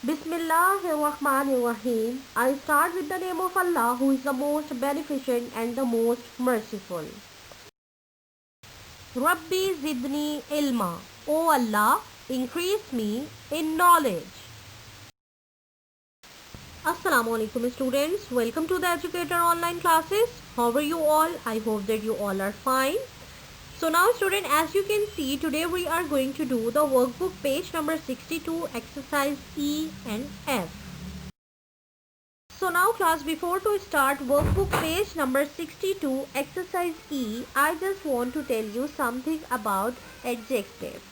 Bismillahirrahmanirrahim. I start with the name of Allah, who is the most beneficent and the most merciful. Rabbi Zidni Ilma. O Allah, increase me in knowledge. Assalamu alaikum students. Welcome to the Educator online classes. How are you all? I hope that you all are fine. So now student, as you can see, today we are going to do the workbook page number 62, exercise E and F. So now class, before to start workbook page number 62, exercise E, I just want to tell you something about adjectives.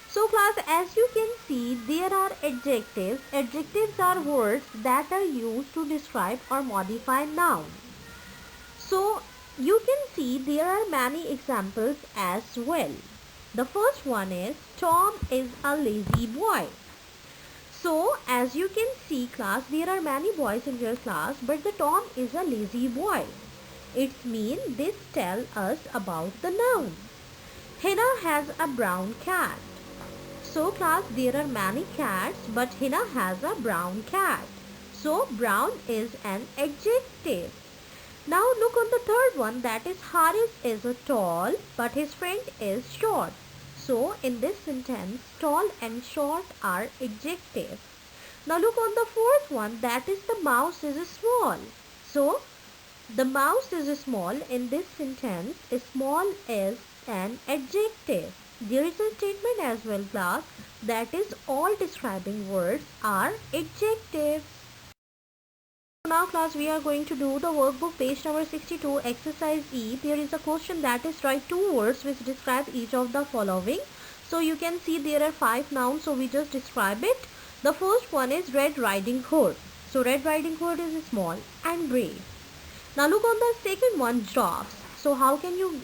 So class, as you can see, there are adjectives. Adjectives are words that are used to describe or modify noun. So you can see there are many examples as well. The first one is Tom is a lazy boy. So as you can see class, there are many boys in your class, but the Tom is a lazy boy. It means this tells us about the noun. Hina has a brown cat. So class, there are many cats, but Hina has a brown cat. So brown is an adjective. Now look on the third one, that is Haris is a tall, but his friend is short. So in this sentence, tall and short are adjectives. Now look on the fourth one, that is the mouse is small. So the mouse is small. In this sentence, small is an adjective. There is a statement as well class, that is all describing words are adjectives. Now class, we are going to do the workbook page number 62, exercise E. There is a question that is write two words which describe each of the following. So you can see there are 5 nouns, so we just describe it. The first one is Red Riding Hood. So Red Riding Hood is small and brave. Now look on the second one, giraffes. So how can you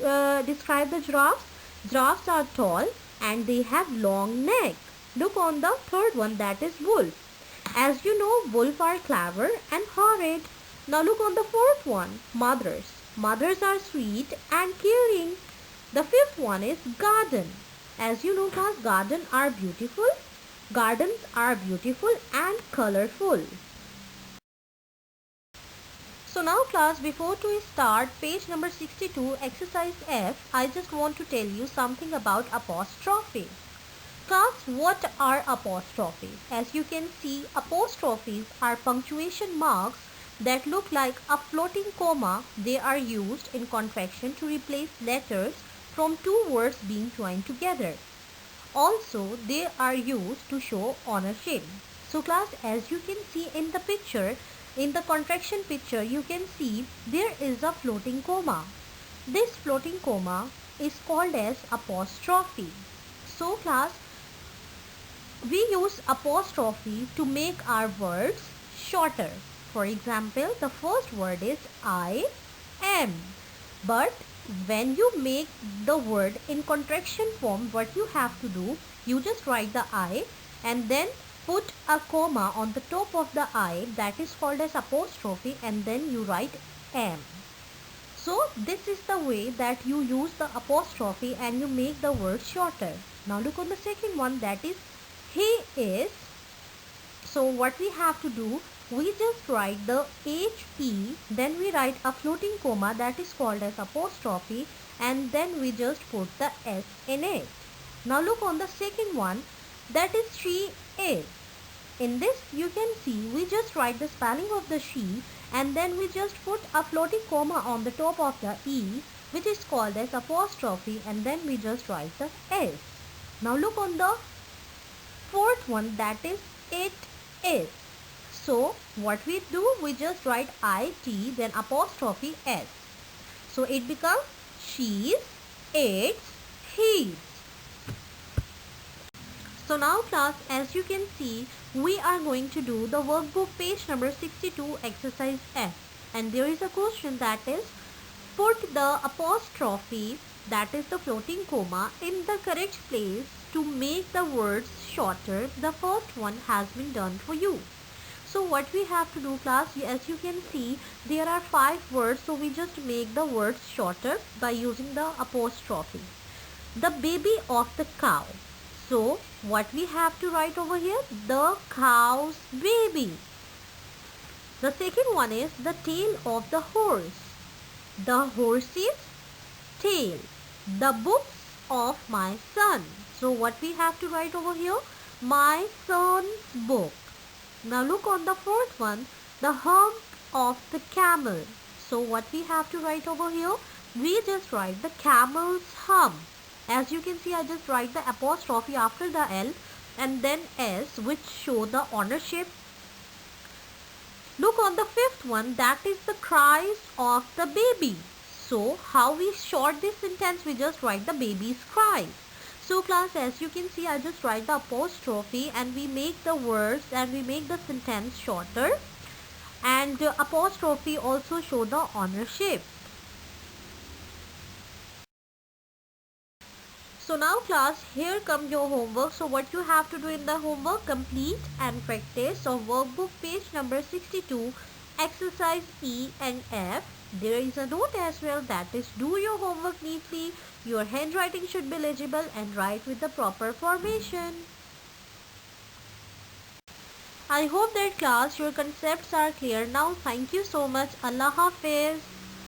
describe the giraffes? Giraffes are tall and they have long neck. Look on the third one, that is wolf. As you know, wolves are clever and horrid. Now look on the fourth one, mothers. Mothers are sweet and caring. The fifth one is garden. As you know class, gardens are beautiful. Gardens are beautiful and colorful. So now class, before to start page number 62, exercise F, I just want to tell you something about apostrophe. Class, what are apostrophes? As you can see, apostrophes are punctuation marks that look like a floating comma. They are used in contraction to replace letters from two words being joined together. Also, they are used to show ownership. So class, as you can see in the picture, in the contraction picture, you can see there is a floating comma. This floating comma is called as apostrophe. So class, we use apostrophe to make our words shorter. For example, the first word is I am. But when you make the word in contraction form, what you have to do, you just write the I and then put a comma on the top of the I, that is called as apostrophe, and then you write am. So this is the way that you use the apostrophe and you make the word shorter. Now look on the second one, that is he is. So what we have to do, we just write the HE, then we write a floating comma, that is called as apostrophe, and then we just put the S in it. Now look on the second one, that is she is. In this you can see we just write the spelling of the she and then we just put a floating comma on the top of the E, which is called as apostrophe, and then we just write the S. Now look on the fourth one, that is it is. So what we do, we just write IT then apostrophe S. So it becomes she's, it's, he's. So now class, as you can see, we are going to do the workbook page number 62, exercise F. And there is a question that is, put the apostrophe, that is the floating comma, in the correct place to make the words shorter. The first one has been done for you. So what we have to do class, as you can see, there are 5 words, so we just make the words shorter by using the apostrophe. The baby of the cow. So what we have to write over here? The cow's baby. The second one is the tail of the horse. The horse's tail. The books of my son. So what we have to write over here? My son's book. Now look on the fourth one, the hump of the camel. So what we have to write over here? We just write the camel's hump. As you can see, I just write the apostrophe after the L and then S, which show the ownership. Look on the fifth one, that is the cries of the baby. So how we short this sentence? We just write the baby's cries. So class, as you can see, I just write the apostrophe and we make the words and we make the sentence shorter. And apostrophe also show the ownership. So now class, here come your homework. So what you have to do in the homework? Complete and practice of workbook page number 62, exercise E and F. There is a note as well, that is do your homework neatly. Your handwriting should be legible and write with the proper formation. I hope that class your concepts are clear now. Thank you so much. Allah Hafiz.